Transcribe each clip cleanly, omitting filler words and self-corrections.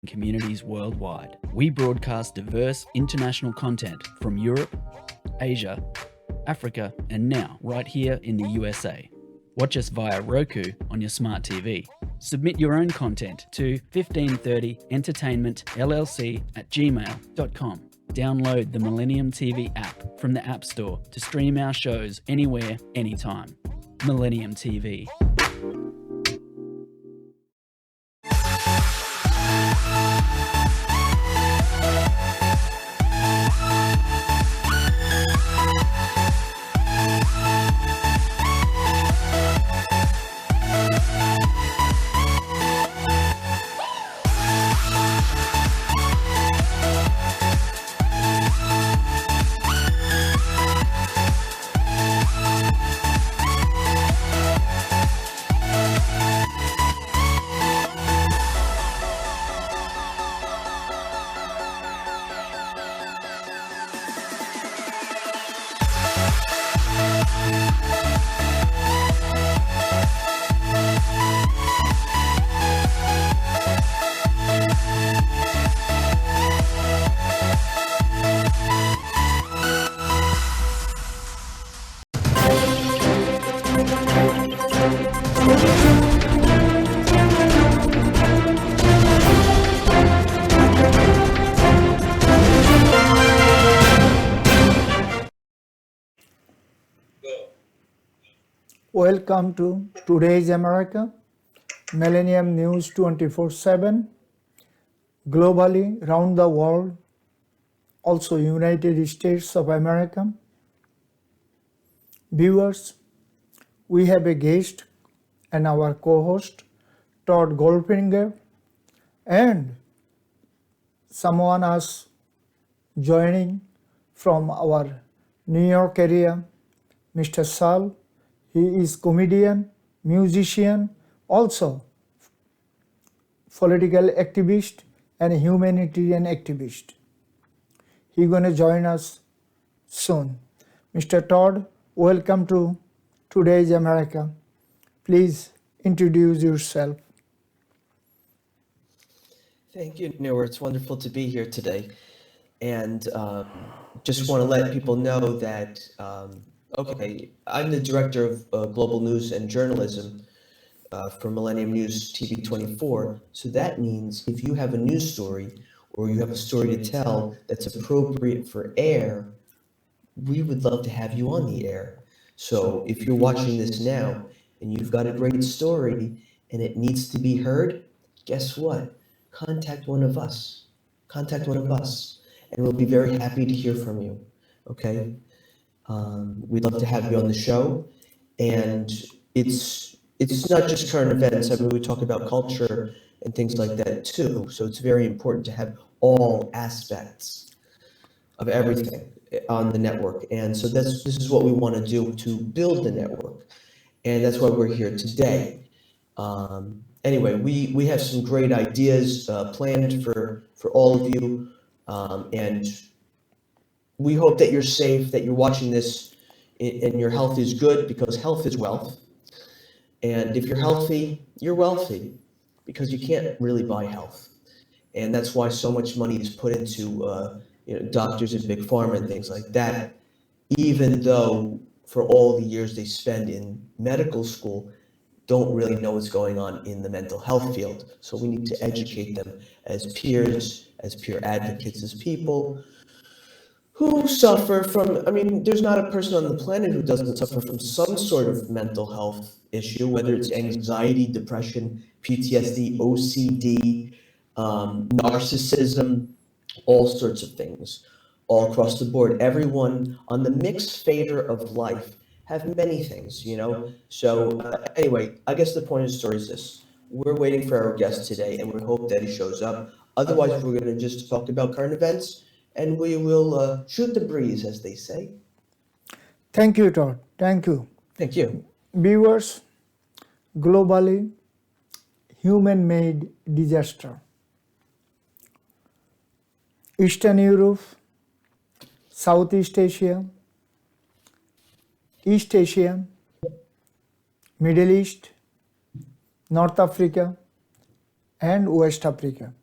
communities worldwide. We broadcast diverse international content from Europe, Asia, Africa, and now right here in the USA. Watch us via Roku on your smart TV. Submit your own content to 1530entertainmentllc@gmail.com. Download the Millennium TV app from the App Store to stream our shows anywhere, anytime. Millennium TV. Welcome to Today's America, Millennium News 24/7, globally, around the world, also United States of America. Viewers, we have a guest and our co-host, Todd Goldfinger, and someone else joining from our New York area, Mr. Sal. He is comedian, musician, also political activist and humanitarian activist. He's going to join us soon. Mr. Todd, welcome to Today's America. Please introduce yourself. Thank you, Noor. It's wonderful to be here today. And just want to let people know that I'm the director of global news and journalism for Millennium News TV 24. So that means if you have a news story or you have a story to tell that's appropriate for air, we would love to have you on the air. So if you're watching this now and you've got a great story and it needs to be heard, guess what? Contact one of us. Contact one of us, and we'll be very happy to hear from you. Okay? We'd love to have you on the show, and it's not just current events. I mean, we talk about culture and things like that too. So it's very important to have all aspects of everything on the network. And so this is what we want to do to build the network, and that's why we're here today. Anyway, we have some great ideas planned for all of you, and we hope that you're safe, that you're watching this and your health is good, because health is wealth. And if you're healthy, you're wealthy, because you can't really buy health. And that's why so much money is put into doctors and big pharma and things like that, even though for all the years they spend in medical school, don't really know what's going on in the mental health field. So we need to educate them as peers, as peer advocates, as people who suffer from, I mean, there's not a person on the planet who doesn't suffer from some sort of mental health issue, whether it's anxiety, depression, PTSD, OCD, narcissism, all sorts of things, all across the board. Everyone on the mixed fader of life have many things, So anyway, I guess the point of the story is this. We're waiting for our guest today, and we hope that he shows up. Otherwise, we're going to just talk about current events, and we will shoot the breeze, as they say. Thank you, Todd. Thank you. Thank you. Viewers, globally, human-made disaster. Eastern Europe, Southeast Asia, East Asia, Middle East, North Africa, and West Africa.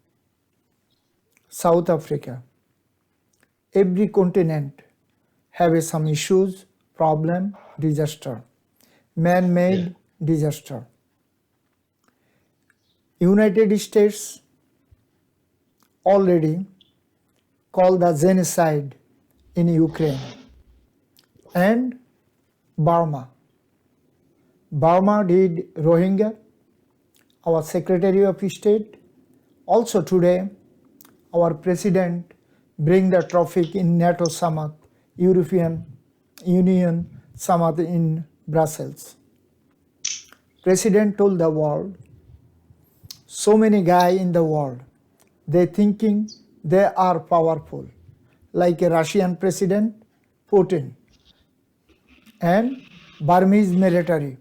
South Africa. Every continent have some issues, problem, disaster, man-made disaster. United States already called the genocide in Ukraine and Burma. Burma did Rohingya. Our Secretary of State also today, our President bring the topic in NATO summit, European Union summit in Brussels. President told the world, so many guys in the world, they thinking they are powerful, like a Russian President Putin and Burmese military,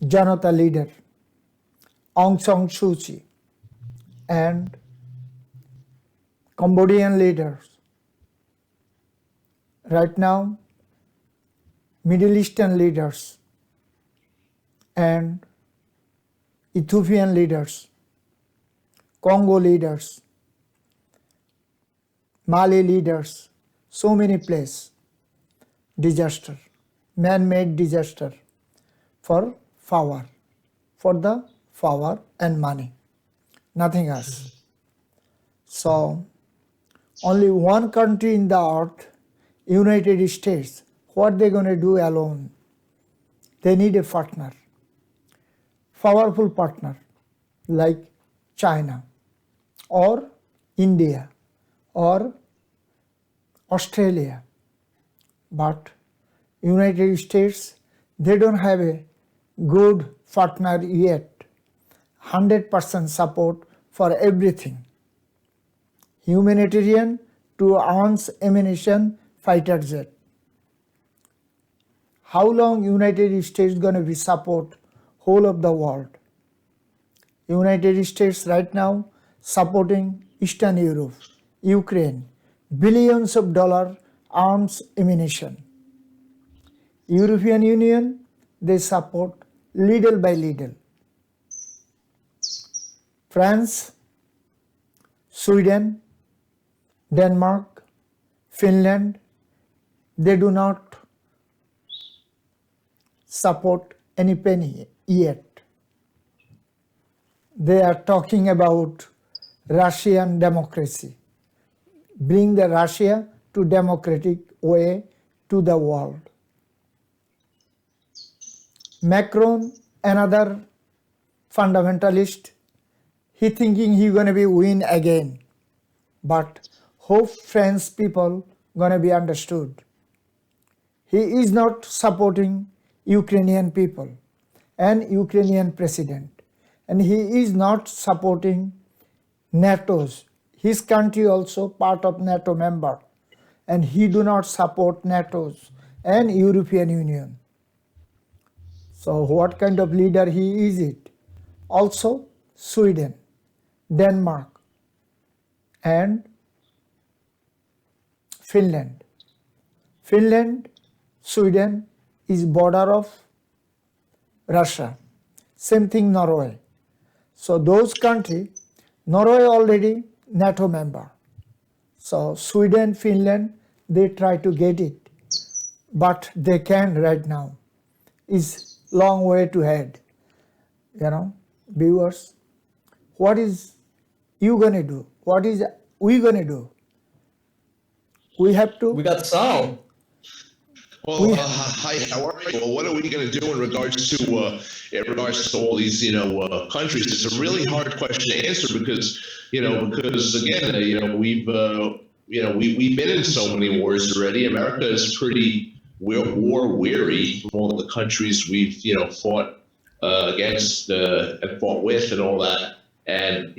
Janata leader Aung San Suu Kyi and Cambodian leaders. Right now, Middle Eastern leaders and Ethiopian leaders, Congo leaders, Mali leaders, so many places, disaster, man-made disaster for power, for the power and money, nothing else. So, only one country in the earth, United States, what they going to do alone? They need a partner, powerful partner like China or India or Australia. But United States, they don't have a good partner yet. 100% support for everything. Humanitarian to arms ammunition fighter jet. How long United States going to be support whole of the world? United States right now supporting Eastern Europe, Ukraine, billions of dollars arms ammunition. European Union, they support little by little. France, Sweden, Denmark, Finland, they do not support any penny yet. They are talking about Russian democracy. Bring the Russia to democratic way to the world. Macron, another fundamentalist, he thinking he gonna be win again. But hope French people gonna be understood. He is not supporting Ukrainian people and Ukrainian president. And he is not supporting NATO's. His country also part of NATO member. And he do not support NATO's and European Union. So what kind of leader he is it? Also Sweden, Denmark and Finland. Finland, Sweden is border of Russia. Same thing Norway. So those countries, Norway already NATO member. So Sweden, Finland, they try to get it. But they can right now. It's long way to head. Viewers, what is you gonna do? What is we gonna do? We have to. We got Sal. Well, hi, how are you? Well, what are we going to do in regards to all these, countries? It's a really hard question to answer because again, we've been in so many wars already. America is pretty war weary from all the countries we've, fought against and fought with and all that. And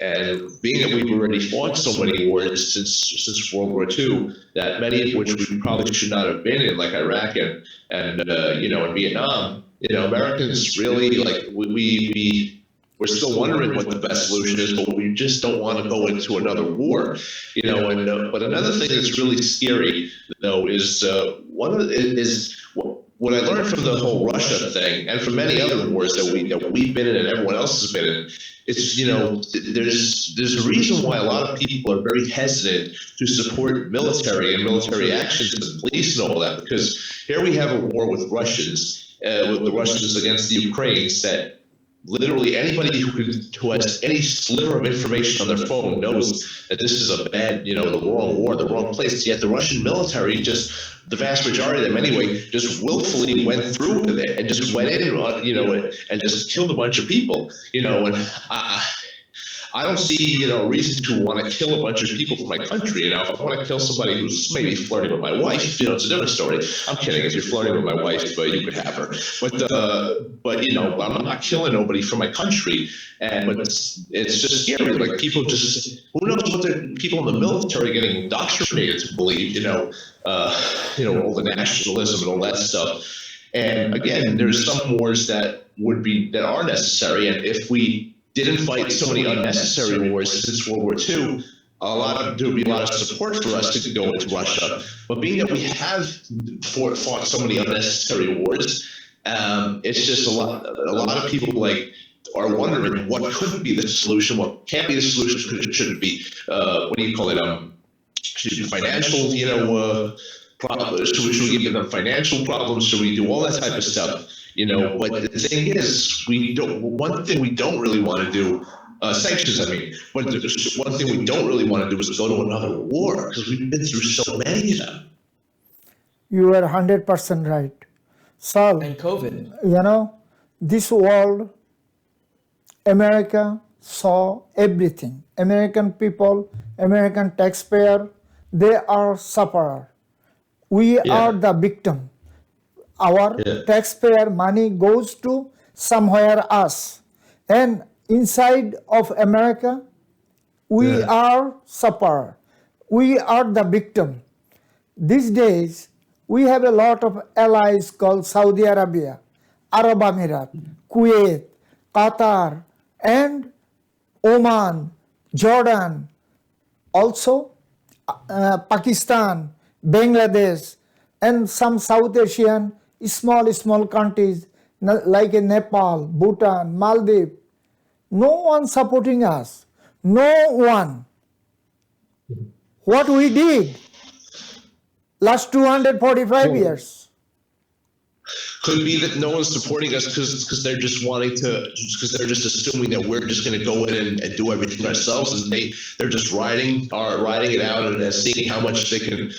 and being that we've already fought so many wars since World War II, that many of which we probably should not have been in, like Iraq and in Vietnam, Americans really we're still wondering what the best solution is, but we just don't want to go into another war, But another thing that's really scary, though, is what I learned from the whole Russia thing, and from many other wars that we've been in and everyone else has been in, it's, there's a reason why a lot of people are very hesitant to support military and military actions and police and all that, because here we have a war with the Russians against the Ukrainians that literally anybody who has any sliver of information on their phone knows that this is a bad, the wrong war, the wrong place. Yet the Russian military, just the vast majority of them anyway, just willfully went through with it and just went in, and just killed a bunch of people, and I don't see, a reason to want to kill a bunch of people from my country. If I want to kill somebody who's maybe flirting with my wife, it's a different story. I'm kidding. If you're flirting with my wife, you could have her. But I'm not killing nobody from my country. But it's just scary. Like, people just, who knows what the people in the military getting indoctrinated to believe, all the nationalism and all that stuff. And again, there's some wars that are necessary. And if we didn't fight so many unnecessary wars since World War II, there would be a lot of support for us to go into Russia. But being that we have fought so many unnecessary wars, it's just a lot of people are wondering what could be the solution, what can't be the solution, should it be, should it be financial, problems? Should we give them financial problems? Should we do all that type of stuff? But the thing is, one thing we don't really want to do, sanctions, but one thing we don't really want to do is go to another war, because we've been through so many of them. You are 100% right. So, And COVID. This world, America saw everything. American people, American taxpayer, they are sufferer. We are the victim. Our taxpayer money goes to somewhere else. And inside of America, we are sufferer. We are the victim. These days, we have a lot of allies called Saudi Arabia, Arab Emirat, Kuwait, Qatar, and Oman, Jordan, also Pakistan, Bangladesh, and some South Asian small countries like Nepal, Bhutan, Maldives. No one supporting us. No one. What we did last 245 years. Could be that no one's supporting us because they're just because they're just assuming that we're just going to go in and do everything ourselves, and they're just riding it out and seeing how much they can,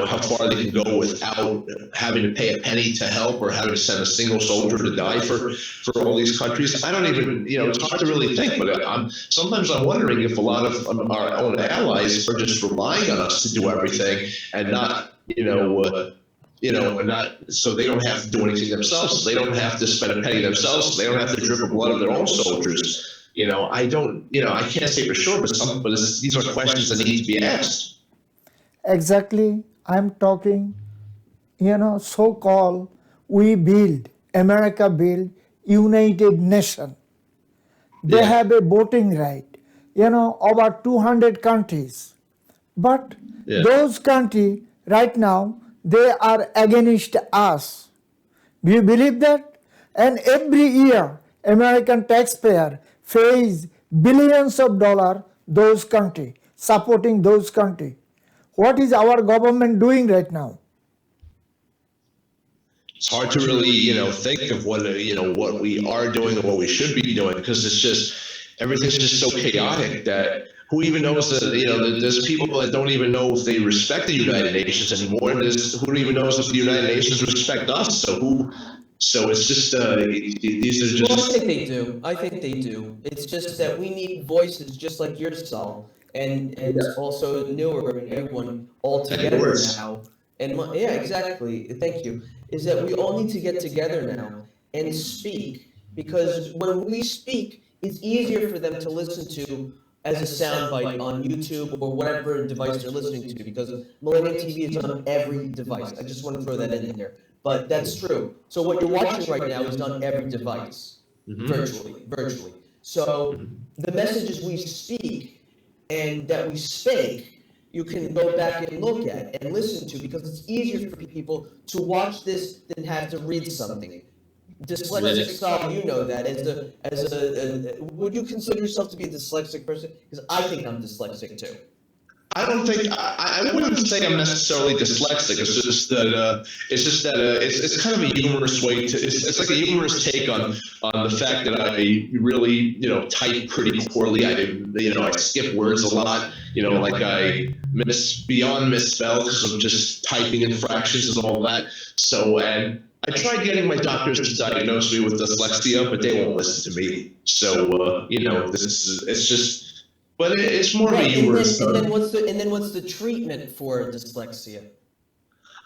how far they can go without having to pay a penny to help or having to send a single soldier to die for all these countries. I don't even, it's hard to really think, but sometimes I'm wondering if a lot of our own allies are just relying on us to do everything and not, and not, so they don't have to do anything themselves. So they don't have to spend a penny themselves. So they don't have to drip the blood of their own soldiers. I can't say for sure, but these are questions that need to be asked. Exactly. I'm talking, so-called America build United Nation. They have a voting right, over 200 countries. But those countries right now, they are against us. Do you believe that? And every year, American taxpayer pays billions of dollars those countries, supporting those countries. What is our government doing right now? It's hard to really, think of what we are doing and what we should be doing, because it's just, everything's just so chaotic that who even knows that, there's people that don't even know if they respect the United Nations anymore, and who even knows if the United Nations respect us. So it's just, these are just... Well, I think they do. It's just that we need voices just like yours, Saul, and also newer and everyone all together now. And exactly. Thank you. Is that we all need to get together now and speak, because when we speak, it's easier for them to listen to as a soundbite on YouTube or whatever device they're listening to, because Millennium TV is on every device. I just want to throw that in there. But that's true. So what you're watching right now is on every device, virtually. So the messages we speak and that we speak you can go back and look at and listen to, because it's easier for people to watch this than have to read something. Dyslexic style, you know that would you consider yourself to be a dyslexic person? Because I think I'm dyslexic too. I don't think I wouldn't say I'm necessarily dyslexic. It's just that it's kind of a humorous way to. It's like a humorous take on the fact that I really type pretty poorly. I skip words a lot. Like I misspell because I'm just typing in fractions and all that. So and I tried getting my doctors to diagnose me with dyslexia, but they won't listen to me. So it's just. But it's more of a humorous. And then what's the treatment for dyslexia?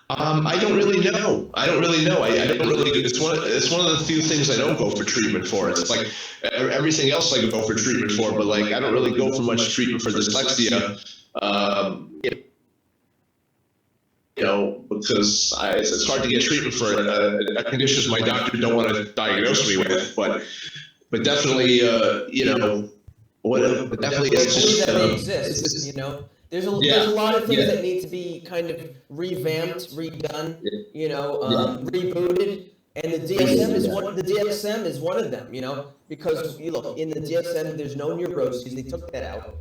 I don't really know. I don't really. It's one of the few things I don't go for treatment for. It's like everything else I go for treatment for, but like I don't really go for much treatment for dyslexia. Because it's hard to get treatment for a condition my doctor don't want to diagnose me with. But definitely, But definitely, it's just that exists. There's a lot of things that need to be kind of revamped, redone, rebooted, and the DSM is one of them. Because you look in the DSM, there's no neuroses. They took that out.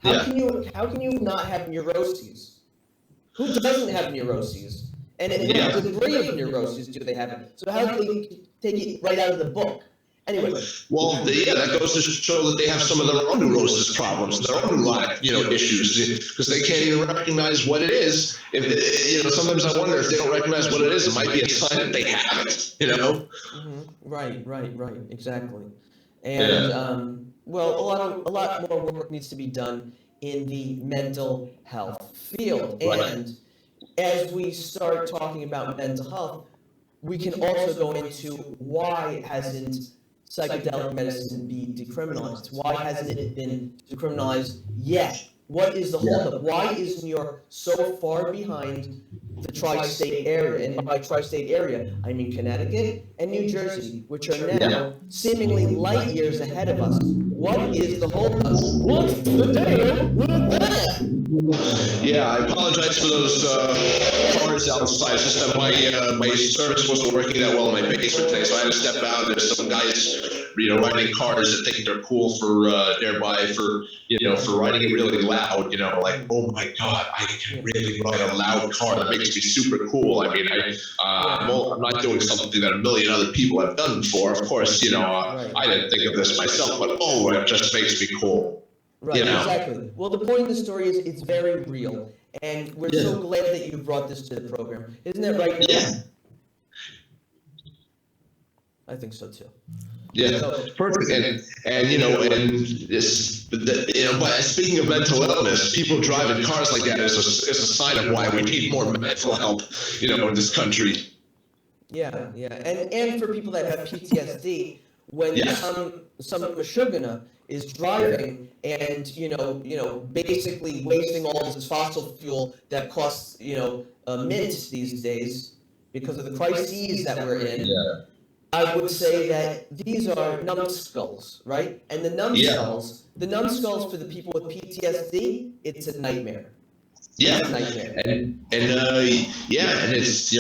How can you not have neuroses? Who doesn't have neuroses? And what degree of neuroses do they have? So how do they take it right out of the book? Anyway. Well, that goes to show that they have some of their own neurosis problems, their own neuronic, issues, because they can't even recognize what it is. Sometimes I wonder if they don't recognize what it is, it might be a sign that they have it. Mm-hmm. Right, exactly. And a lot more work needs to be done in the mental health field. And as we start talking about mental health, we can also go into why hasn't psychedelic medicine be decriminalized? Why hasn't it been decriminalized yet? What is the holdup? Why is New York so far behind the tri-state area? And by tri-state area, I mean Connecticut and New Jersey, which are now seemingly light years ahead of us. What is the holdup? What's the deal with that? Yeah, I apologize for those cars outside. It's just that my service wasn't working that well in my basement today, so I had to step out. There's some guys, riding cars that think they're cool for thereby for riding it really loud. Like, oh my God, I can really ride a loud car. That makes me super cool. I mean, I'm not doing something that a million other people have done before. Of course, I didn't think of this myself, but it just makes me cool. Right, exactly. Well, the point of the story is it's very real, and we're so glad that you brought this to the program. Isn't that right, Neil? Yeah. I think so too. Yeah, perfect. But speaking of mental illness, people driving cars like that is a sign of why we need more mental help, in this country. Yeah, and for people that have PTSD, when some mashugana is driving and basically wasting all this fossil fuel that costs a mint these days because of the crises that we're in. I would say that these are numbskulls, right? And the numbskulls for the people with PTSD, it's a nightmare. Yeah, and it's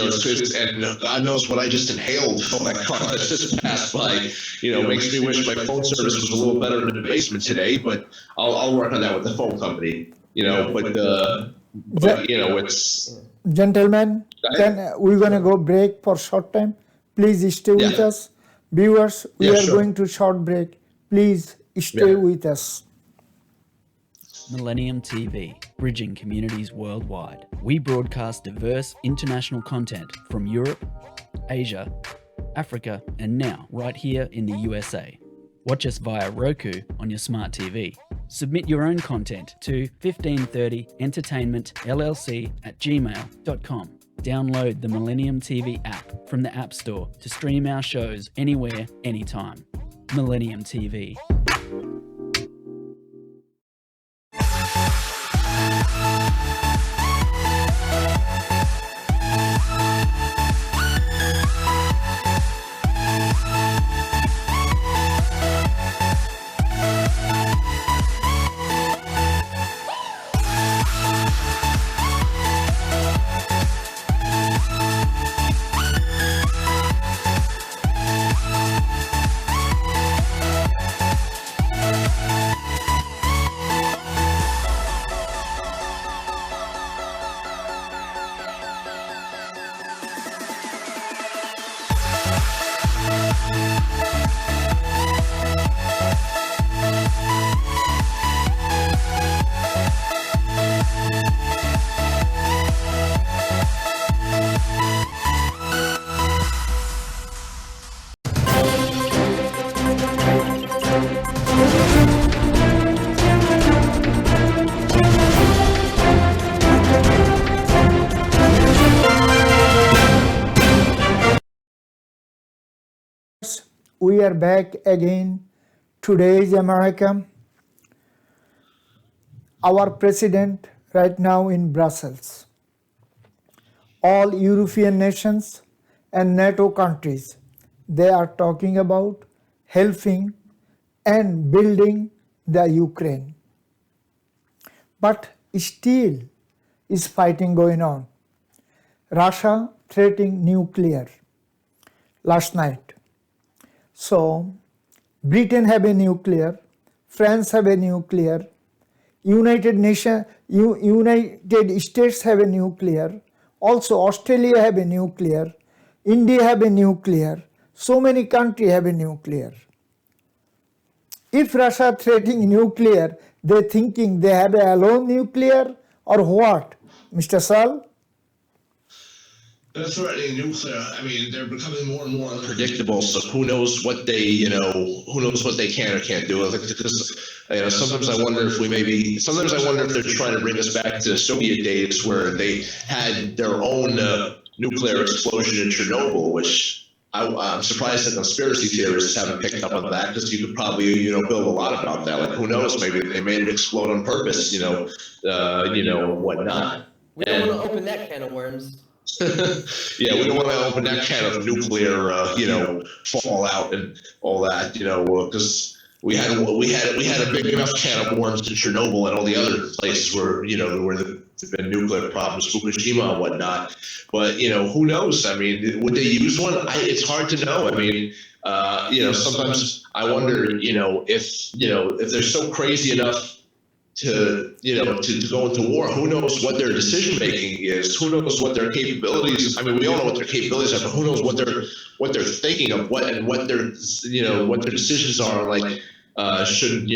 and God knows what I just inhaled from that car that just passed by. Makes me wish my phone service was a little better in the basement today. But I'll work on that with the phone company. It's gentlemen. We're gonna go break for short time. Please stay with us, viewers. We are going to short break. Please stay with us. Millennium TV, bridging communities worldwide. We broadcast diverse international content from Europe, Asia, Africa, and now right here in the USA. Watch us via Roku on your smart TV. Submit your own content to 1530entertainmentllc@gmail.com. Download the Millennium TV app from the App Store to stream our shows anywhere, anytime. Millennium TV. we are back again. Today's America. Our president right now in Brussels. All European nations and NATO countries, they are talking about helping and building the Ukraine. But still is fighting going on. Russia threatening nuclear last night. So Britain have a nuclear, France have a nuclear, United States have a nuclear, also Australia have a nuclear, India have a nuclear, so many countries have a nuclear. If Russia threatening nuclear, they thinking they have a alone nuclear or what, Mr. Sal? They're threatening nuclear. I mean, they're becoming more and more unpredictable. So who knows what they, who knows what they can or can't do? Because, sometimes I wonder if sometimes I wonder if they're trying to bring us back to the Soviet days where they had their own nuclear explosion in Chernobyl, which I'm surprised the conspiracy theorists haven't picked up on that, because you could probably, build a lot about that. Like, who knows? Maybe they made it explode on purpose, whatnot. We don't want to open that can of worms. Yeah, we don't want to open that can of nuclear, fallout and all that, because we had a big enough can of worms in Chernobyl and all the other places where where there've been nuclear problems, Fukushima and whatnot. But who knows? I mean, would they use one? It's hard to know. I mean, sometimes I wonder, if they're so crazy enough to go into war, who knows what their decision making is? Who knows what their capabilities? I mean, we all know what their capabilities are, but who knows what they're thinking of, what their decisions are? Like, should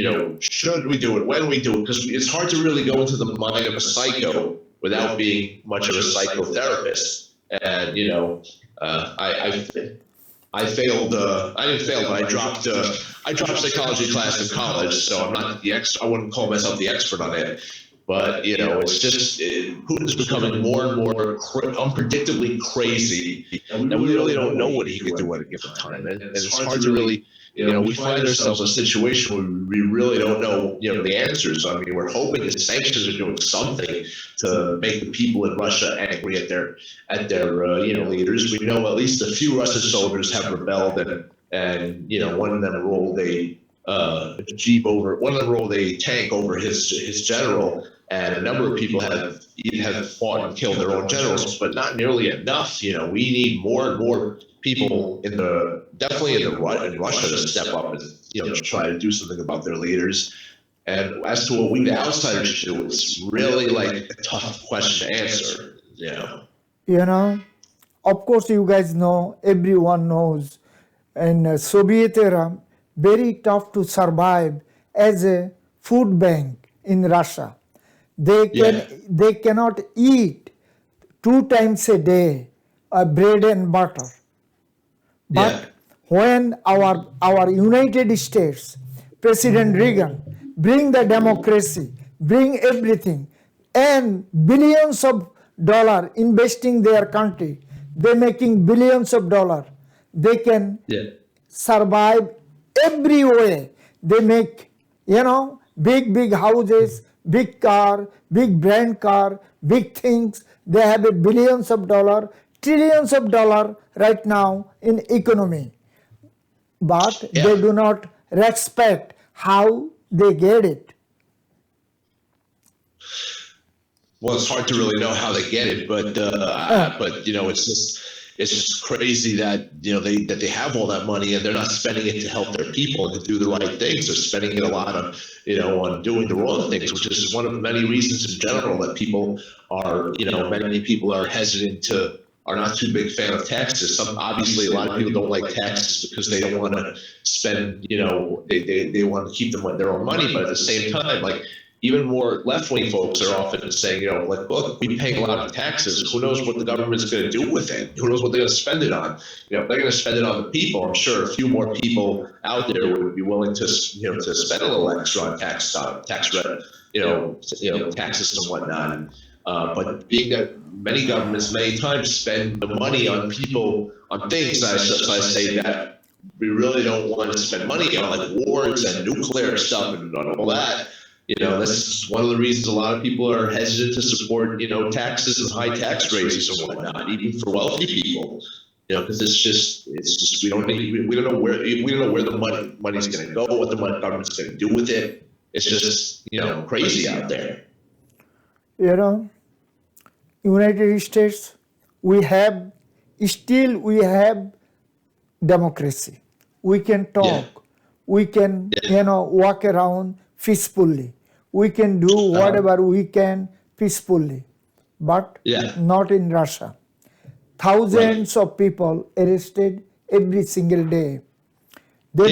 we do it? When we do it? Because it's hard to really go into the mind of a psycho without being much of a psychotherapist. And I failed. I didn't fail, but I dropped psychology class in college, so I'm not I wouldn't call myself the expert on it. But it's just Putin's becoming more and more unpredictably crazy, and we really don't know what he could do at a given time. And it's hard to really, we find ourselves in a situation where we really don't know, the answers. I mean, we're hoping the sanctions are doing something to make the people in Russia angry at their leaders. We know at least a few Russian soldiers have rebelled, and one of them rolled a tank over his general, and a number of people have fought and killed their own generals, but not nearly enough. We need more and more people in Russia to step up and try to do something about their leaders. And as to what we the outsiders should do, it's really like a tough question to answer. Of course, you guys know, everyone knows, in Soviet era, very tough to survive as a food bank in Russia. They cannot eat 2 times a day bread and butter. But when our United States, President Reagan, bring the democracy, bring everything, and billions of dollars investing their country, they're making billions of dollars. They can survive every way. They make, big houses, big car, big brand car, big things. They have billions of dollars, trillions of dollars right now in economy. But they do not respect how they get it. Well, it's hard to really know how they get it, but it's just crazy that they have all that money and they're not spending it to help their people and to do the right things. They're spending it a lot on on doing the wrong things, which is one of the many reasons in general that people are many people are hesitant are not too big fan of taxes. Obviously, a lot of people don't like taxes because they don't want to spend they want to keep their own money, but at the same time, like, even more left-wing folks are often saying, look, we're paying a lot of taxes. Who knows what the government's going to do with it? Who knows what they're going to spend it on? If they're going to spend it on the people, I'm sure a few more people out there would be willing to spend a little extra on taxes and whatnot. But being that many governments many times spend the money on people, on things, I say that we really don't want to spend money on like wars and nuclear stuff and all that. That's one of the reasons a lot of people are hesitant to support, taxes and high tax raises and whatnot, even for wealthy people. Because it's just we don't know where the money's going to go, what the government's going to do with it. It's just crazy out there. United States, we have democracy. We can talk. We can walk around peacefully. We can do whatever we can peacefully, but not in Russia. Thousands of people arrested every single day. They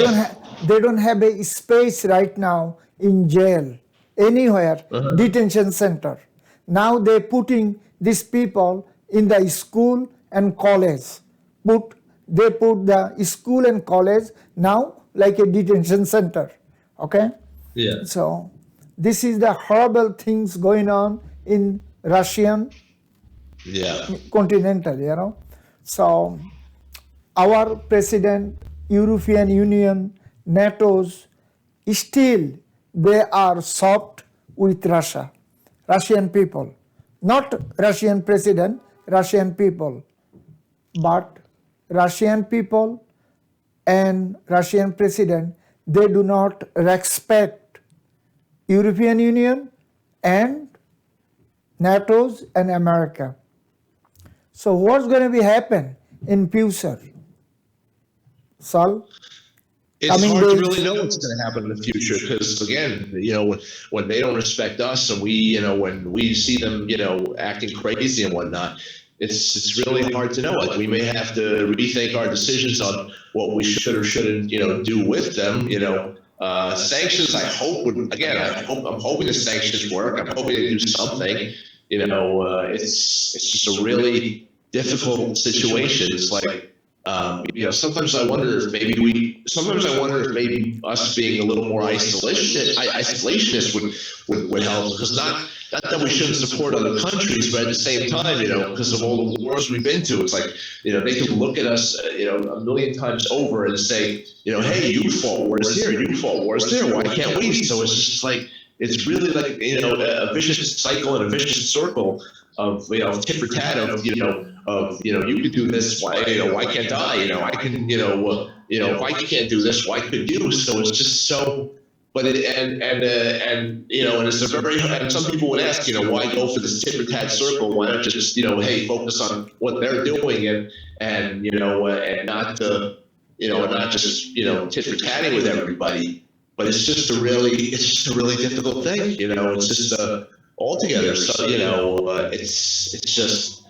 don't have a space right now in jail, anywhere, detention center. Now they're putting these people in the school and college. They put the school and college now like a detention center. Okay? Yeah. So this is the horrible things going on in Russian continental, So our president, European Union, NATO's, still they are soft with Russia, Russian people. Not Russian president, Russian people. But Russian people and Russian president, they do not respect European Union and NATO's and America. So what's going to be happen in future? Sal? It's hard to really know what's going to happen in the future because, again, when they don't respect us and when we see them, acting crazy and whatnot, it's really hard to know. Like, we may have to rethink our decisions on what we should or shouldn't, do with them. Sanctions, I'm hoping the sanctions work. I'm hoping they do something. It's just a really difficult situation. It's like, sometimes I wonder if maybe us being a little more isolationist would help, because not that we shouldn't support other countries, but at the same time, because of all the wars we've been to, it's like, they could look at us, a million times over and say, hey, you fought wars here, you fought wars there, why can't we? So it's just like, it's really like, a vicious cycle and a vicious circle of, tit for tat of, you could do this, why can't I? I can, if I can't do this, why could you? So it's just so, but and it's a very, and some people would ask, why go for this tit for tat circle? Why not just, hey, focus on what they're doing and not just, tit for tatting with everybody. But it's just a really difficult thing, it's just altogether. So, it's just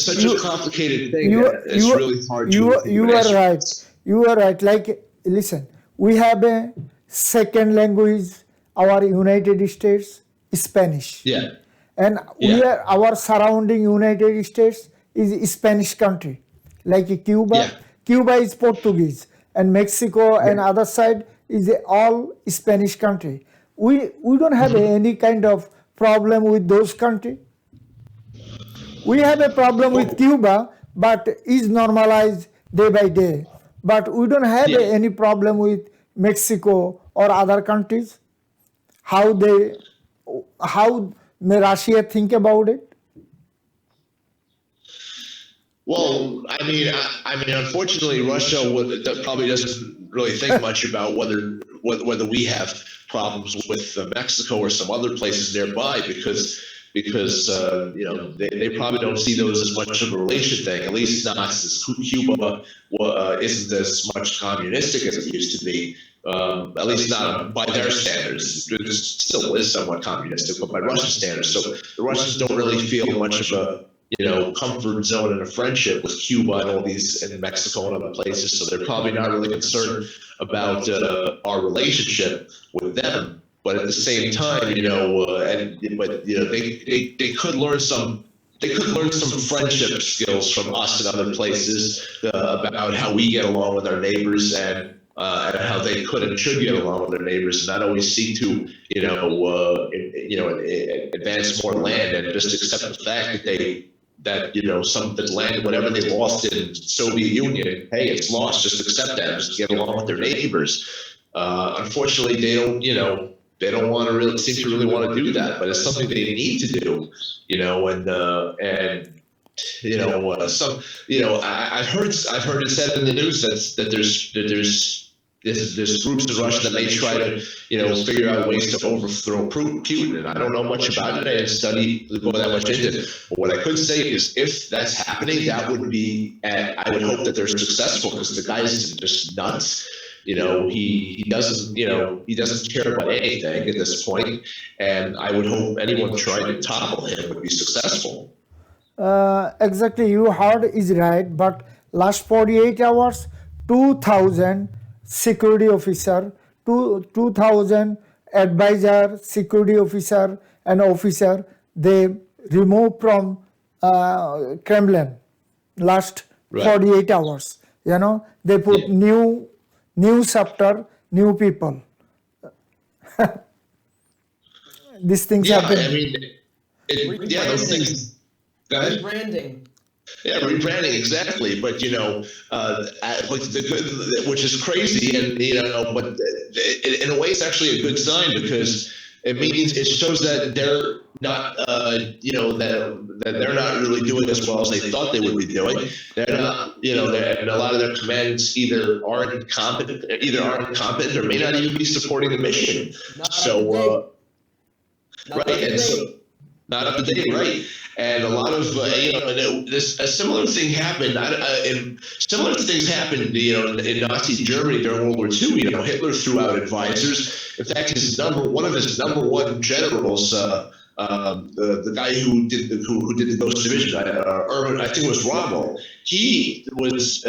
such a complicated thing. It's really hard to. You are right. You are right. Like, listen, we have a second language, our United States, Spanish. Yeah. And our surrounding United States is Spanish country, like Cuba. Yeah. Cuba is Portuguese, and Mexico and other side is all Spanish country. We don't have any kind of problem with those country. We have a problem with Cuba, but is normalized day by day. But we don't have any problem with Mexico or other countries. How may Russia think about it? Well, I mean, unfortunately, Russia probably doesn't really think much about whether we have problems with Mexico or some other places nearby, because they probably don't see those as much of a relation thing. At least not since Cuba isn't as much communistic as it used to be. At least not by their standards. It still is somewhat communistic, but by Russian standards. So the Russians don't really feel much of a comfort zone and a friendship with Cuba and all these, and Mexico and other places. So they're probably not really concerned about our relationship with them. But at the same time, they could learn some friendship skills from us and other places about how we get along with our neighbors and how they could and should get along with their neighbors, and not always seek to advance more land and just accept the fact that that some that land, whatever they lost in Soviet Union, hey, it's lost. Just accept that. Just get along with their neighbors. Unfortunately, they don't want to really seem to really want to do that, but it's something they need to do. I've heard it said in the news that there's groups in Russia that may try to, figure out ways to overthrow Putin. And I don't know much about it. I didn't study go that much into it. But what I could say is, if that's happening, that would be. I would hope that they're successful, because the guy's just nuts. He doesn't care about anything at this point. And I would hope anyone trying to topple him would be successful. Exactly, you heard is right. But last 48 hours, 2,000 security officer, 2,000 advisor, security officer and officer, they removed from Kremlin last 48 hours. They put new chapter, new people. These things happen. I mean, those things. Rebranding. Yeah, rebranding, exactly. But which is crazy, and but in a way, it's actually a good sign, because it shows that they're not, that they're not really doing as well as they thought they would be doing. They're not, and a lot of their commands either aren't competent, or may not even be supporting the mission. Not up to date, right? And a lot of a similar thing happened. Similar things happened, in Nazi Germany during World War II. Hitler threw out advisors. In fact, one of his number one generals, the guy who did the Ghost Division, I think it was Rommel. He was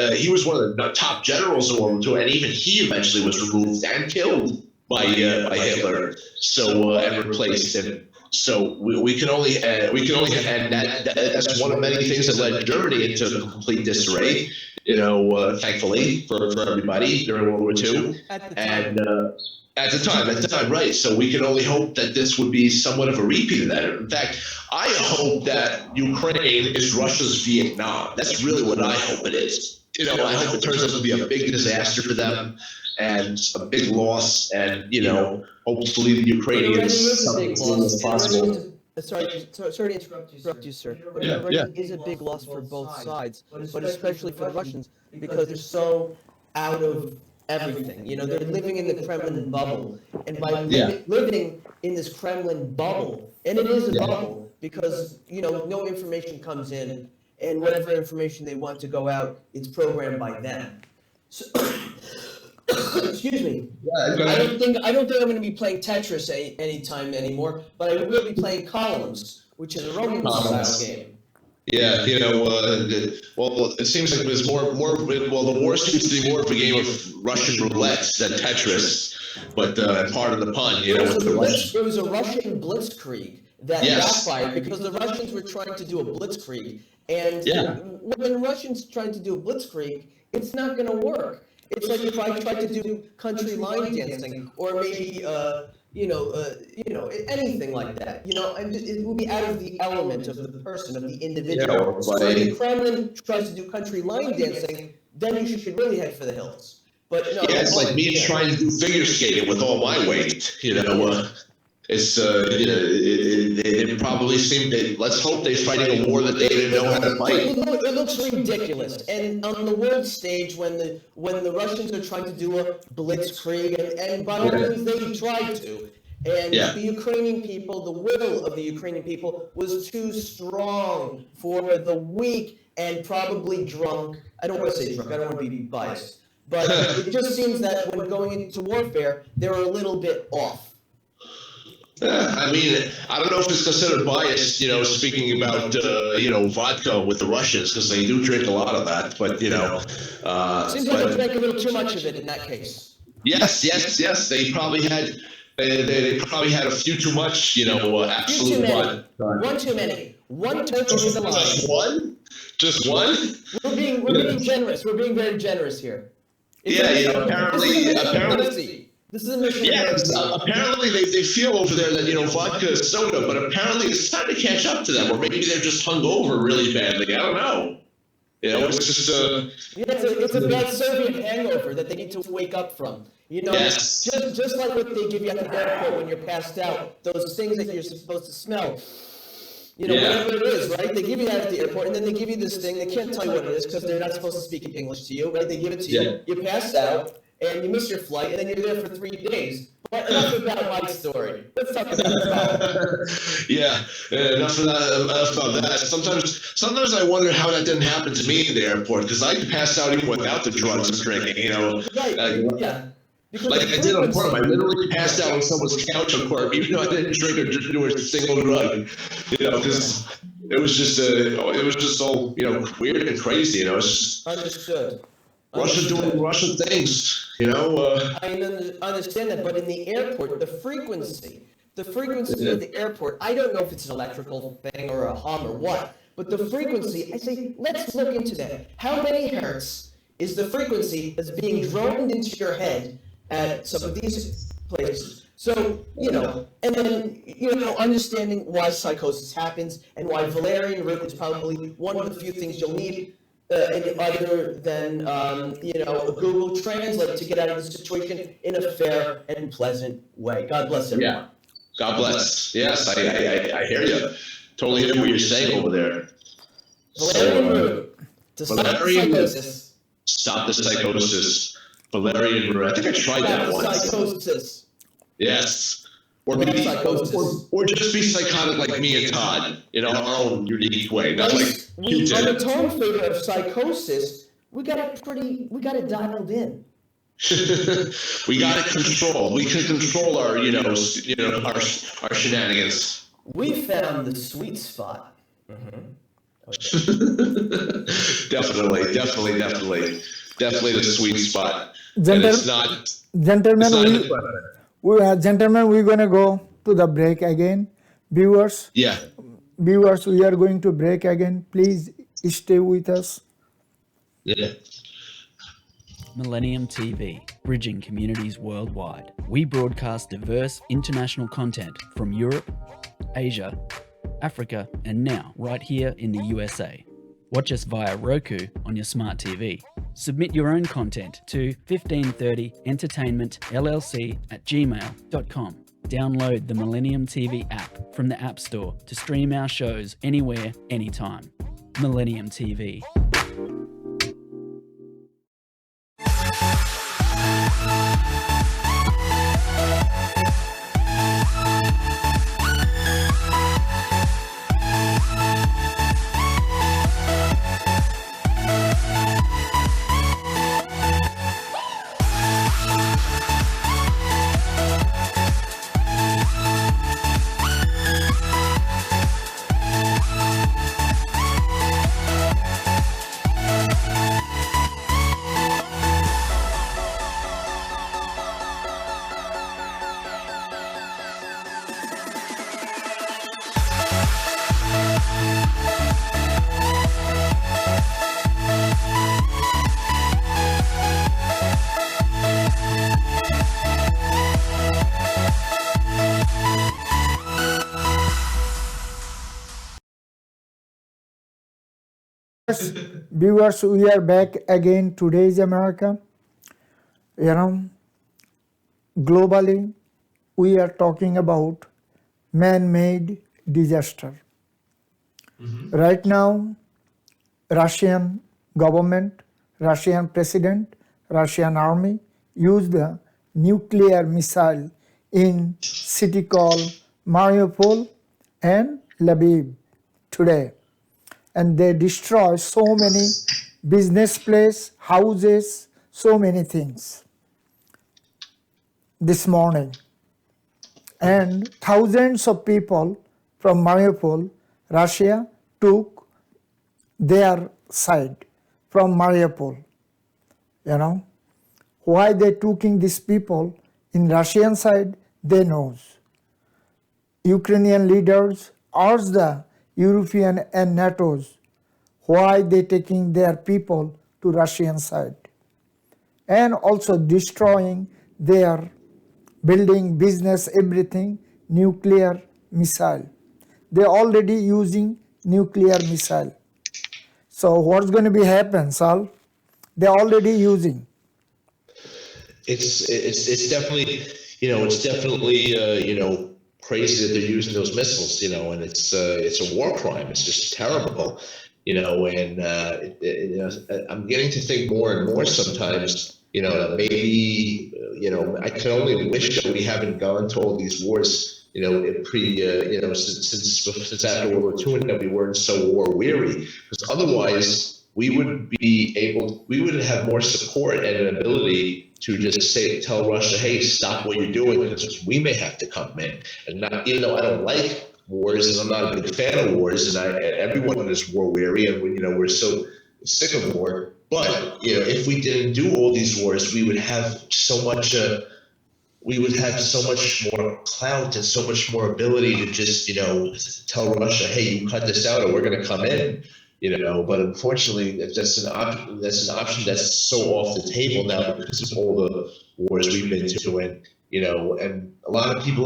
one of the top generals in World War II, and even he eventually was removed and killed by Hitler. And replaced him. So we can only and that's one of many things that led Germany into complete disarray. Thankfully for everybody during World War II, at the time, right? So we can only hope that this would be somewhat of a repeat of that. In fact, I hope that Ukraine is Russia's Vietnam. That's really what I hope it is. I hope it turns out to be a big disaster for them and a big loss, and hopefully the Ukrainians something as soon as possible. Sorry to interrupt you, sir. It is a big loss for both sides, but especially for the Russians, because they're so out of everything. They're living in the Kremlin bubble, and by living in this Kremlin bubble, and it is a bubble, because no information comes in, and whatever information they want to go out, it's programmed by them. So, excuse me. I don't think I'm going to be playing Tetris anytime anymore, but I will be playing Columns, which is a Roman style game. Yeah, it seems like there's more. Well, the war seems to be more of a game of Russian roulette than Tetris, but part of the pun, It was a Russian blitzkrieg that backfired, because the Russians were trying to do a blitzkrieg, and when the Russians tried to do a blitzkrieg, it's not going to work. It's like if I tried to do country line dancing, or maybe anything like that. It will be out of the element of the person, of the individual. So when the Kremlin tries to do country line dancing, then you should really head for the hills. But no, it's like me trying to do figure skating with all my weight. It's they probably seem that. Let's hope they're fighting a war that they didn't know how to fight. It looks ridiculous. And on the world stage, when the Russians are trying to do a blitzkrieg, and by all means they tried to, and the Ukrainian people, the will of the Ukrainian people was too strong for the weak and probably drunk. I don't want to say drunk. I don't want to be biased, but it just seems that when going into warfare, they were a little bit off. I mean, I don't know if it's considered biased, speaking about, vodka with the Russians, because they do drink a lot of that, but, seems like they drank a little too much of it in that case. Yes. They probably had a few too much, absolute fun. One too many. One turkey is a lie. Just one? Just one? We're being generous. We're being very generous here. Apparently. This is a mission. Yes, apparently they feel over there that, vodka is soda, but apparently it's time to catch up to them, or maybe they're just hungover really badly. I don't know. It's just it's a bad Soviet hangover that they need to wake up from. Yes. Just like what they give you at the airport when you're passed out, those things that you're supposed to smell. Whatever it is, right? They give you that at the airport, and then they give you this thing. They can't tell you what it is because they're not supposed to speak English to you, right? They give it to you. You pass out, and you miss your flight, and then you're there for 3 days. But enough about my story. Let's talk about that. Enough about that. Sometimes I wonder how that didn't happen to me in the airport, because I passed out even without the drugs and drinking. Right. Like I did on Purim, I literally passed out on someone's couch on Purim, even though I didn't drink or do a single drug. Because it was just all weird and crazy. It's just Understood. Russia doing Russian things. I understand that, but in the airport, the frequency of the airport, I don't know if it's an electrical thing or a hum or what, but the frequency, I say, let's look into that. How many hertz is the frequency that's being droned into your head at some of these places? So, and then, understanding why psychosis happens and why valerian root is probably one of the few things you'll need other than, a Google Translate to get out of the situation in a fair and pleasant way. God bless everyone. Yeah. God bless. Yes, I hear you. Totally hear what you're saying over there. Valerian root. To stop psychosis. Stop the psychosis. Valerian root. I think I tried that once. Psychosis. Yes. Or just be psychotic like me and Todd in our own unique way. Not like you did. On the tone favor of psychosis, we got it dialed in. We got it controlled. We can control our, our shenanigans. We found the sweet spot. Gentlemen, Definitely the sweet spot. Gentlemen, we're going to go to the break again. Viewers, we are going to break again. Please stay with us. Yeah. Millennium TV, bridging communities worldwide. We broadcast diverse international content from Europe, Asia, Africa, and now right here in the USA. Watch us via Roku on your smart TV. Submit your own content to 1530entertainmentllc@gmail.com. Download the Millennium TV app from the App Store to stream our shows anywhere, anytime. Millennium TV. Viewers, we are back again. Today's America. Globally, we are talking about man-made disaster. Right now, Russian government, Russian president, Russian army used a nuclear missile in city called Mariupol and Lviv today. And they destroy so many business places, houses, so many things this morning. And thousands of people from Mariupol, Russia took their side from Mariupol. Why they taking these people in Russian side, they knows. Ukrainian leaders urge the European and NATO's why they taking their people to Russian side and also destroying their building, business, everything, nuclear missile. They're already using nuclear missile. So what's going to be happen, Sal? They're already using. It's definitely, it's definitely, crazy that they're using those missiles, and it's a war crime. It's just terrible, and I'm getting to think more and more sometimes, that maybe, I can only wish that we haven't gone to all these wars, since after World War II, and that we weren't so war weary, because otherwise we would have more support and an ability to just tell Russia, hey, stop what you're doing, because we may have to come in. And not, even though I don't like wars, and I'm not a big fan of wars, and everyone is war weary, and we're so sick of war. But if we didn't do all these wars, we would have so much. We would have so much more clout and so much more ability to just, tell Russia, hey, you cut this out, or we're going to come in. But unfortunately, that's an option that's so off the table now because of all the wars we've been to, and and a lot of people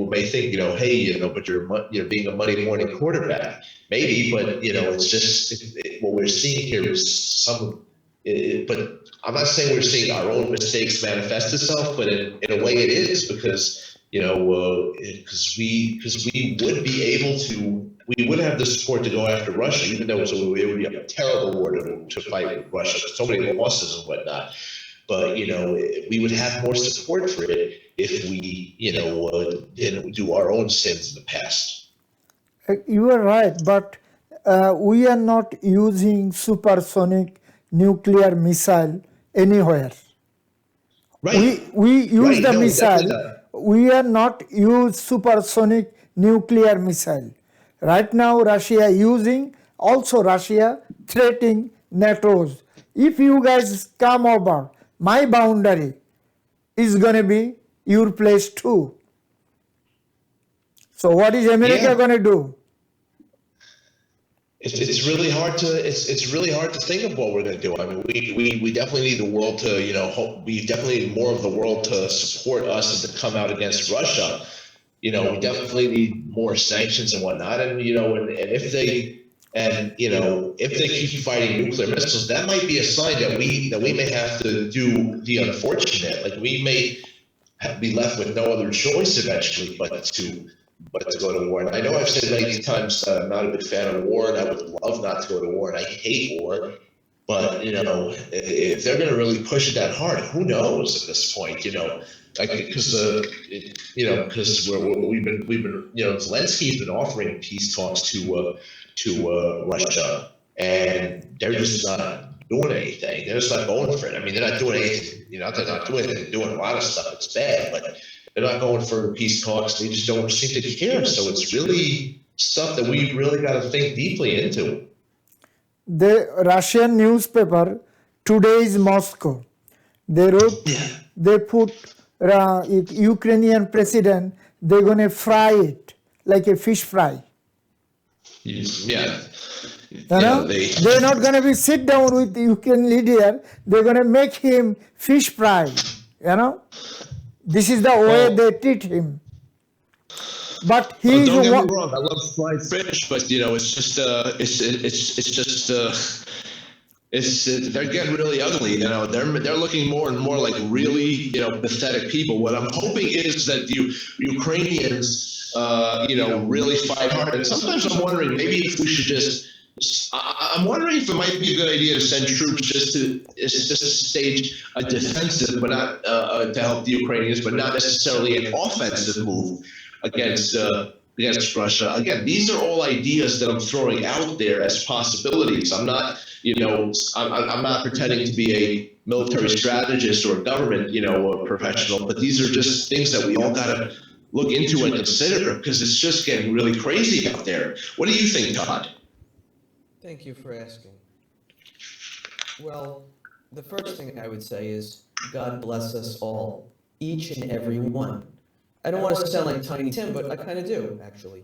may think, hey, but you're being a Monday morning quarterback, maybe, but it's just what we're seeing here is but I'm not saying we're seeing our own mistakes manifest itself, but in a way it is, because because we would be able to. We would have the support to go after Russia, even though it would be a terrible war to fight with Russia, so many losses and whatnot. But we would have more support for it if we didn't do our own sins in the past. You are right, but we are not using supersonic nuclear missile anywhere. Right. We use the no, missile. We are not use supersonic nuclear missile. Right now, Russia using, also Russia threatening NATO's. If you guys come over, my boundary is going to be your place too. So what is America going to do? It's really hard to think of what we're going to do. I mean, we definitely need the world to, we definitely need more of the world to support us and to come out against Russia. We definitely need more sanctions and whatnot. And, and if they keep fighting nuclear missiles, that might be a sign that we may have to do the unfortunate. Like, we may be left with no other choice eventually but to go to war. And I know I've said many times that I'm not a big fan of war, and I would love not to go to war, and I hate war. But if they're going to really push it that hard, who knows at this point? Because we've been Zelensky's been offering peace talks to Russia, and they're just not doing anything. They're just not going for it. I mean, they're not doing anything. They're not doing anything. They're doing a lot of stuff. It's bad, but they're not going for peace talks. They just don't seem to care. So it's really stuff that we really got to think deeply into. The Russian newspaper, Today's Moscow, they wrote, they put Ukrainian president, they're going to fry it like a fish fry. Yeah. They're not going to be sit down with the Ukrainian leader. They're going to make him fish fry. This is the way they treat him. But he's don't get me wrong. I love fried fish, but it's just they're getting really ugly. They're looking more and more like really pathetic people. What I'm hoping is that the Ukrainians really fight hard. And sometimes I'm wondering maybe if we should just. I'm wondering if it might be a good idea to send troops just to stage a defensive, but not to help the Ukrainians, but not necessarily an offensive move against Russia. Again, these are all ideas that I'm throwing out there as possibilities. I'm not, I'm not pretending to be a military strategist or a government, professional, but these are just things that we all got to look into and consider, because it's just getting really crazy out there. What do you think, Todd? Thank you for asking. Well, the first thing I would say is God bless us all, each and every one. I don't want to sound like Tiny Tim, but I kind of do, actually.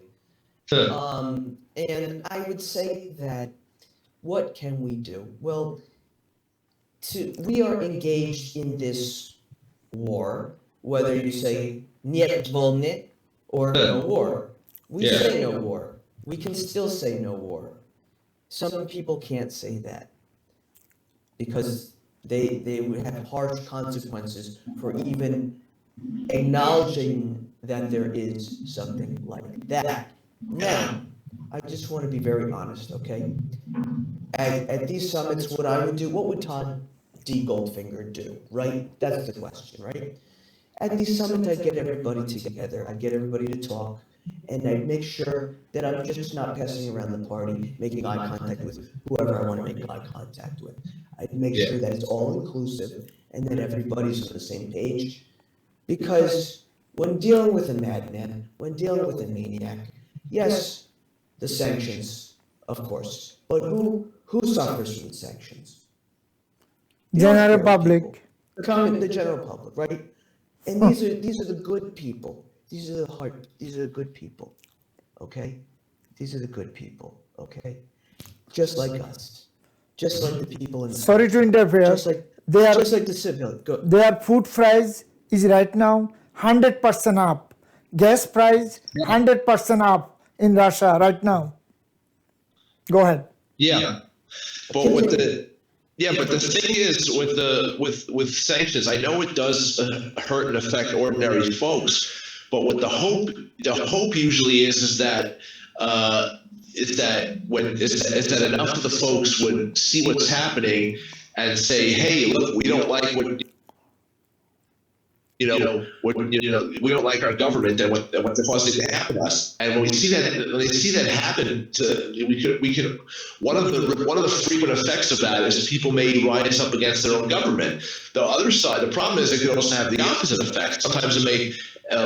And I would say that what can we do? Well, we are engaged in this war whether you say "niet volny" or "no war." We say no war. We can still say no war. Some people can't say that because they would have harsh consequences for even acknowledging that there is something like that. Now, I just want to be very honest, okay? At these summits, what I would do, what would Todd D. Goldfinger do, right? That's the question, right? At these summits, I'd get everybody together. I'd get everybody to talk, and I'd make sure that I'm just not passing around the party, making eye contact with whoever I want to make eye contact with. I'd make sure that it's all inclusive and that everybody's on the same page. Because when dealing with a madman, when dealing with a maniac, yes, the sanctions, of course, but who suffers from the sanctions? The General ordinary public. people. The general public, right? And these are the good people. These are the good people. Okay? These are the good people, okay? Just like us. Just like the people in the Sorry to interfere. just like the civilian. Their food price is right now 100% up. Gas price 100% up in Russia right now. Go ahead. Yeah. But but the thing is with sanctions, I know it does hurt and affect ordinary folks, but what the hope usually is that enough of the folks would see what's happening and say, hey, look, we don't like what we don't like our government and what they're causing to happen to us. And when they see that happen, we could one of the frequent effects of that is people may rise up against their own government. The other side, the problem is it could also have the opposite effect. Sometimes it may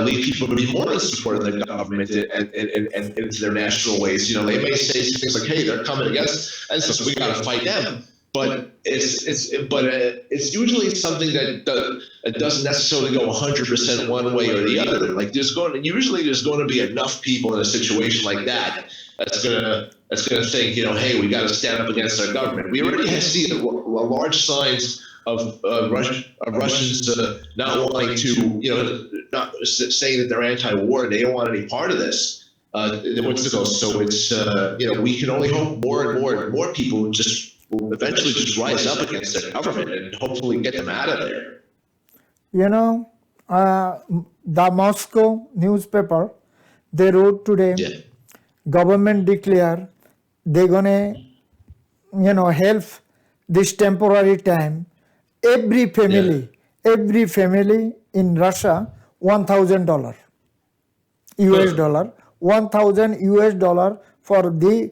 lead people to be more in support of their government and into their national ways. They may say things like, "Hey, they're coming against us, so we got to fight them." But it's usually something that doesn't necessarily go 100% one way or the other. Like there's going to be enough people in a situation like that that's gonna think, hey, we got to stand up against our government. We already see large signs of Russians not wanting to, not saying that they're anti-war and they don't want any part of this. So it's we can only hope more and more people will eventually just rise up against their government and hopefully get them out of there. The Moscow newspaper, they wrote today, government declare they're gonna, help this temporary time. Every family in Russia, $1,000 US dollar, $1,000 US for the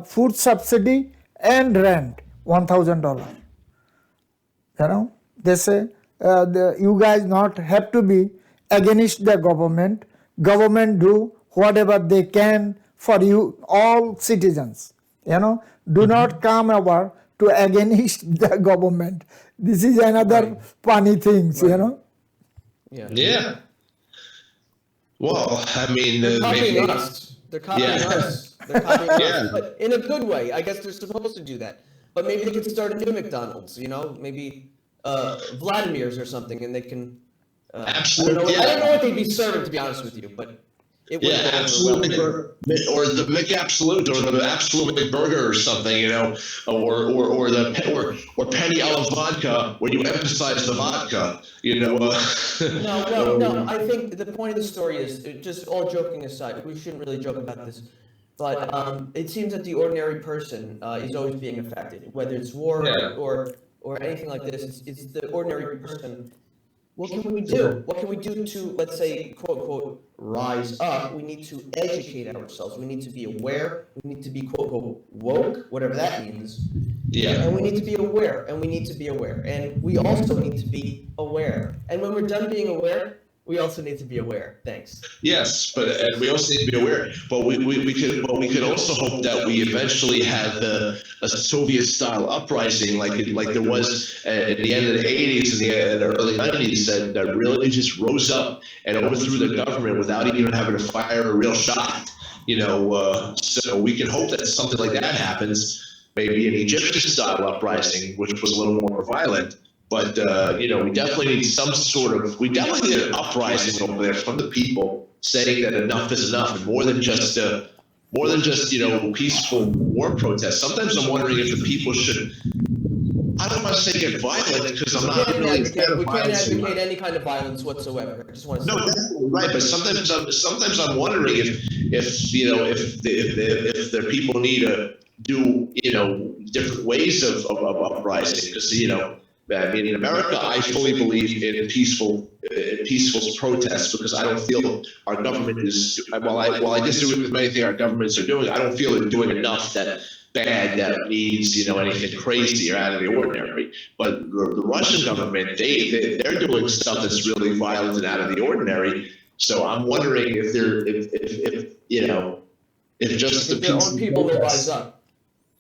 food subsidy and rent, $1,000. They say you guys not have to be against the government. Government do whatever they can for you, all citizens. Do not come over to against the government. This is another funny thing, Yeah. Well, I mean, they're copying us. They're copying us. They're copying us, but in a good way. I guess they're supposed to do that. But maybe they could start a new McDonald's. Maybe Vladimir's or something, and they can. Absolutely. I don't know what they'd be serving, to be honest with you, but. Absolutely. Or the McAbsolute, or the Absolute McBurger, or something, or penny olive vodka, where you emphasize the vodka, No. I think the point of the story is, just all joking aside, we shouldn't really joke about this, but it seems that the ordinary person is always being affected, whether it's war or anything like this. It's the ordinary person. What can we do? What can we do to, let's say, quote unquote, rise up? We need to educate ourselves. We need to be aware. We need to be, quote unquote, woke, whatever that means. Yeah. And we need to be aware. And we also need to be aware. And when we're done being aware, we also need to be aware. Thanks. Yes, but we also need to be aware. But we could also hope that we eventually have a Soviet-style uprising, like there was at the end of the 80s and the early 90s, that really just rose up and overthrew the government without even having to fire a real shot. So we can hope that something like that happens. Maybe an Egyptian-style uprising, which was a little more violent. But we definitely need we definitely need an uprising over there from the people saying that enough is enough, and more than just peaceful war protests. Sometimes I'm wondering if the people should. I don't want to say get violent because I'm not really. We can't advocate any kind of violence whatsoever. I just want to say. No, definitely right. But sometimes I'm wondering if the people need to do different ways of uprising, because in America, I fully believe in peaceful protests, because I don't feel our government is, while I disagree with many things our governments are doing, I don't feel they're doing enough that needs anything crazy or out of the ordinary. But the Russian government, they're doing stuff that's really violent and out of the ordinary. So I'm wondering if just the their own people will rise up.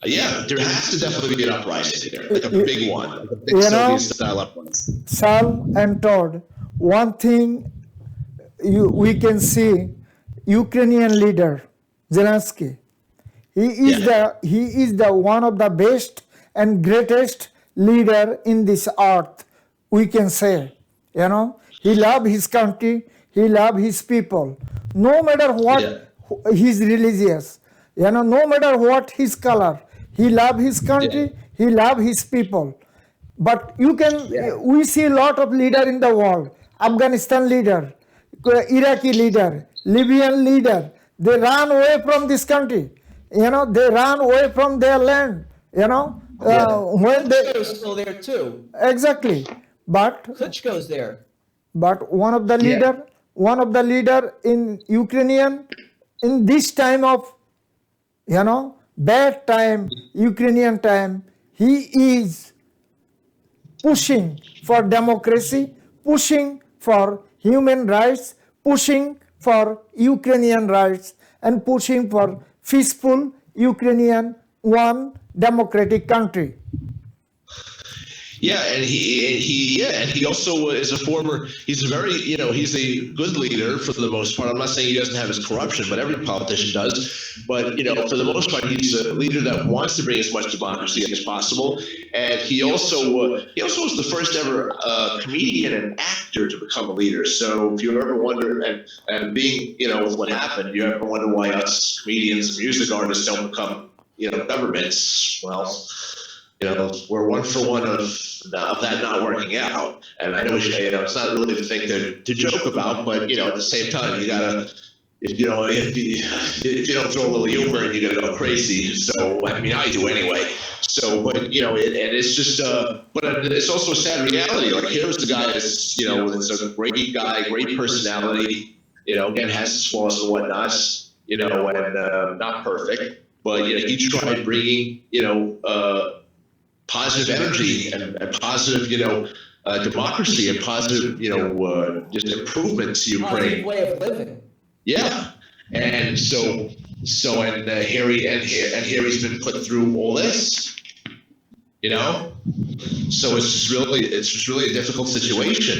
Yeah, there has to definitely be an uprising there, like a big one, like a big Soviet-style uprising. Sal and Todd, one thing we can see, Ukrainian leader Zelensky, he is the one of the best and greatest leader in this earth, we can say. He loves his country, he loves his people, no matter what he's religious, no matter what his color. He loves his country, he loves his people. But we see a lot of leaders in the world, Afghanistan leader, Iraqi leader, Libyan leader, they ran away from this country. They ran away from their land, when they... Klitschko's still there too. Exactly. But Klitschko's there. But one of the leader in Ukrainian, in this time of, bad time, Ukrainian time, he is pushing for democracy, pushing for human rights, pushing for Ukrainian rights, and pushing for peaceful Ukrainian one democratic country. Yeah, and he also is he's a good leader for the most part. I'm not saying he doesn't have his corruption, but every politician does. But, for the most part, he's a leader that wants to bring as much democracy as possible. And he also was the first ever comedian and actor to become a leader. So if you ever wonder, and being, with what happened, you ever wonder why us comedians and music artists don't become, governments, well, we're one for one of that not working out. And I know, it's not really the thing to joke about, but, at the same time, you gotta, if you don't throw a little humor and you're gonna go crazy. So, I do anyway. So, but, and it's just, but it's also a sad reality. Like, here's the guy that's, it's a great guy, great personality, again, has his flaws and whatnot, and not perfect, but, he tried bringing, positive energy and positive, democracy and positive, just improvements to Ukraine. Positive way of living. Yeah, and so here he's been put through all this, So it's just really a difficult situation.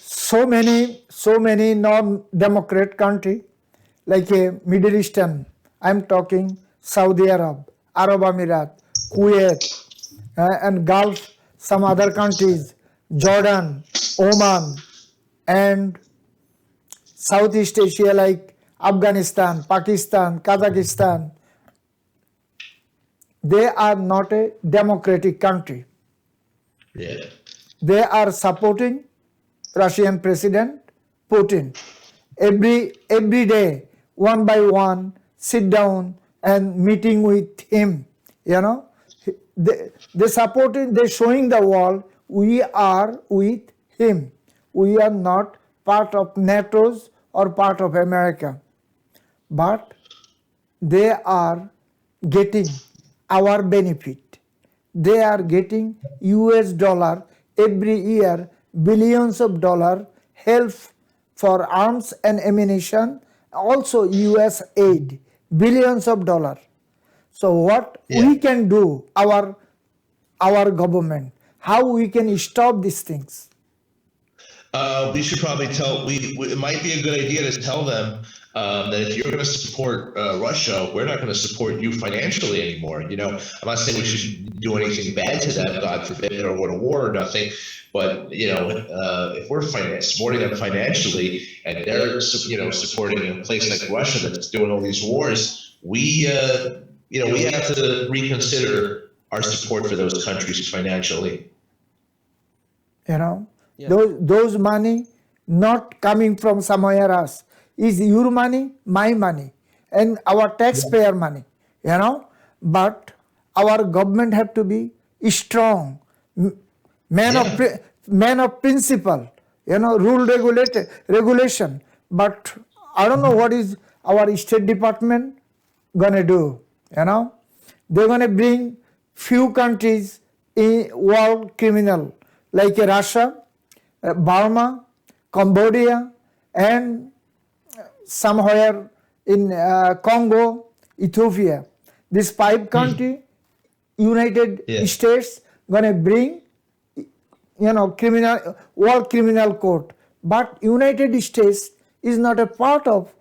So many non-democrat country, like a Middle Eastern. I'm talking Saudi Arab Emirates, Kuwait, and Gulf, some other countries, Jordan, Oman, and Southeast Asia like Afghanistan, Pakistan, Kazakhstan. They are not a democratic country. Yeah. They are supporting Russian President Putin. Every day, one by one, sit down and meeting with him, They supporting, they're showing the world, we are with him. We are not part of NATO's or part of America. But they are getting our benefit. They are getting US dollar every year, billions of dollars, help for arms and ammunition, also US aid, billions of dollars. So what we can do, our government, how we can stop these things? We should probably tell. It might be a good idea to tell them that if you're going to support Russia, we're not going to support you financially anymore. I'm not saying we should do anything bad to them, God forbid, or go to war or nothing. But if we're supporting them financially, and they're supporting a place like Russia that's doing all these wars, we have to reconsider our support for those countries financially. Yeah. Yeah. Those money not coming from somewhere else, is your money, my money, and our taxpayer money, but our government have to be strong, man of principle, rule regulation. But I don't know what is our State Department gonna do. They're gonna bring few countries in world criminal like Russia, Burma, Cambodia, and somewhere in Congo, Ethiopia. These 5 countries, United States gonna bring, World Criminal Court. But United States is not a part of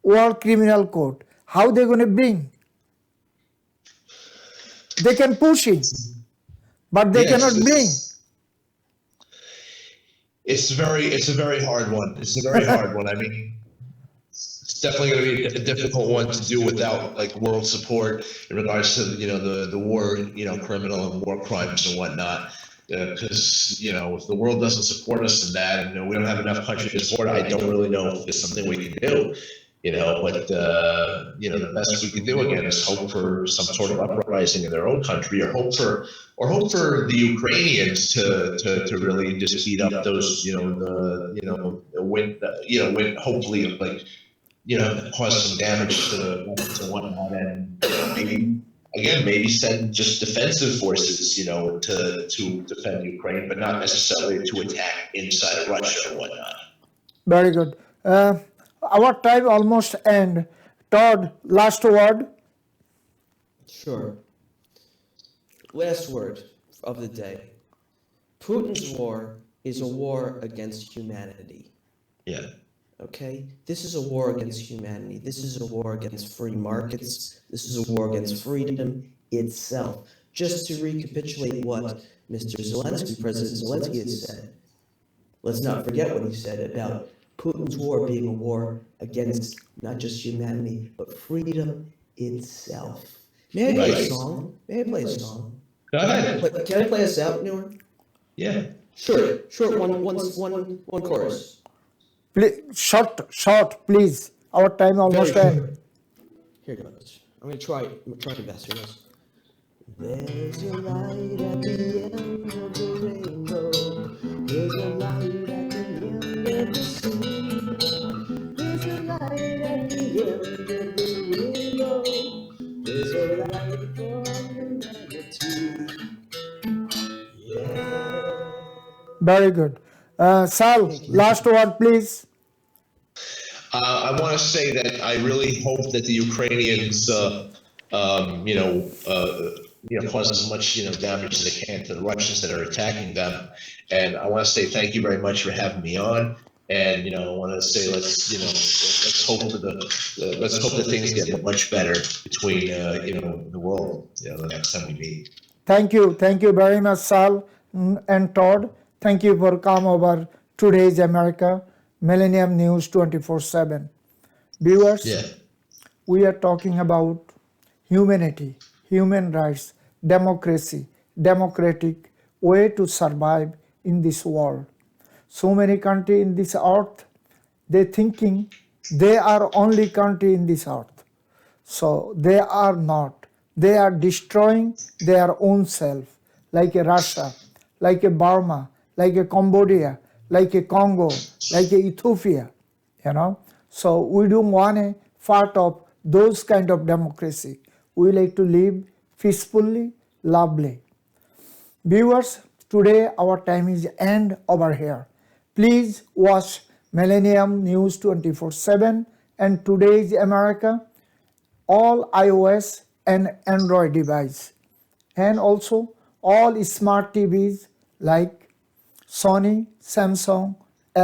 World Criminal Court. How they gonna bring? They can push it, but they cannot bring. It's a very hard one. It's a very hard one. I mean, it's definitely going to be a difficult one to do without world support in regards to the war, criminal and war crimes and whatnot. Because if the world doesn't support us in that, and we don't have enough countries to support, I don't really know if there's something we can do. But the best we can do again is hope for some sort of uprising in their own country, or hope for the Ukrainians to really just speed up those, win, hopefully cause some damage to whatnot, and maybe send just defensive forces, to defend Ukraine, but not necessarily to attack inside of Russia or whatnot. Very good. Our time almost end. Todd, last word. Sure. Last word of the day. Putin's war is a war against humanity. Yeah. Okay? This is a war against humanity. This is a war against free markets. This is a war against freedom itself. Just to recapitulate what Mr. Zelensky, President Zelensky, has said. Let's not forget what he said about Putin's war being a war against not just humanity, but freedom itself. May I play a song? May I play a song? Go ahead. Can I play us out, Newer? Yeah. Sure. One chorus. Please, short, please. Our time almost end. Here goes. I'm gonna try my best. Here goes. There's a light at the end of the rainbow. There's a light at the end of the sea. There's a light at the end of the rainbow. There's a light for humanity. Yeah. Very good. Sal, last word, please. I want to say that I really hope that the Ukrainians, cause as much damage as they can to the Russians that are attacking them. And I want to say thank you very much for having me on. And I want to say let's hope that things get much better between the world the next time we meet. Thank you very much, Sal and Todd. Thank you for come over Today's America, Millennium News 24/7. Viewers, we are talking about humanity, human rights, democracy, democratic way to survive in this world. So many countries in this earth, they thinking they are only country in this earth. So they are not. They are destroying their own self, like a Russia, like a Burma, like a Cambodia, like a Congo, like a Ethiopia, So we don't want a part of those kind of democracy. We like to live peacefully, lovely. Viewers, today our time is end over here. Please watch Millennium News 24/7 and Today's America, all iOS and Android device, and also all smart TVs like Sony, Samsung,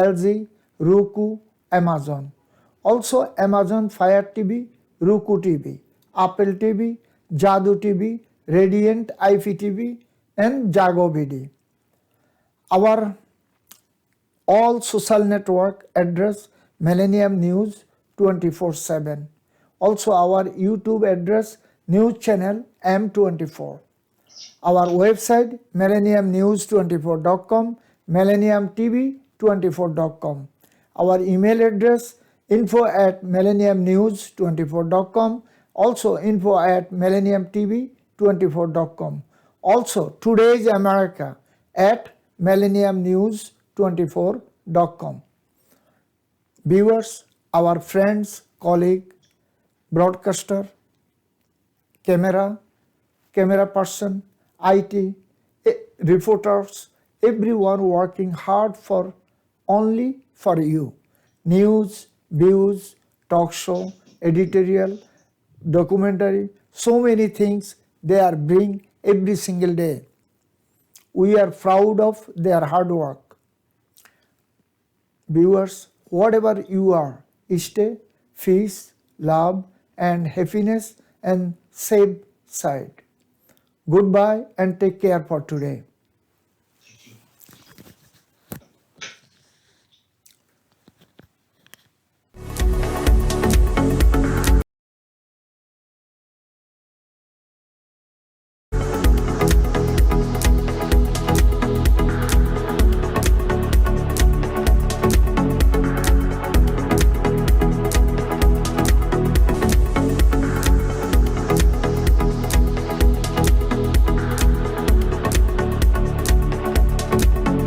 LG, Roku, Amazon. Also Amazon Fire TV, Roku TV, Apple TV, Jadu TV, Radiant IPTV and Jago BD. Our all social network address Millennium News 24/7. Also our YouTube address News Channel M24. Our website millenniumnews24.com, millenniumtv24.com. Our email address info@millenniumnews24.com, also info@millenniumtv24.com. Also Today's America @millenniumnews24.com. Viewers, our friends, colleague, broadcaster, camera person, IT, reporters, everyone working hard only for you. News, views, talk show, editorial, documentary, so many things they are bring every single day. We are proud of their hard work. Viewers, whatever you are, stay, peace, love and happiness and safe side. Goodbye and take care for today.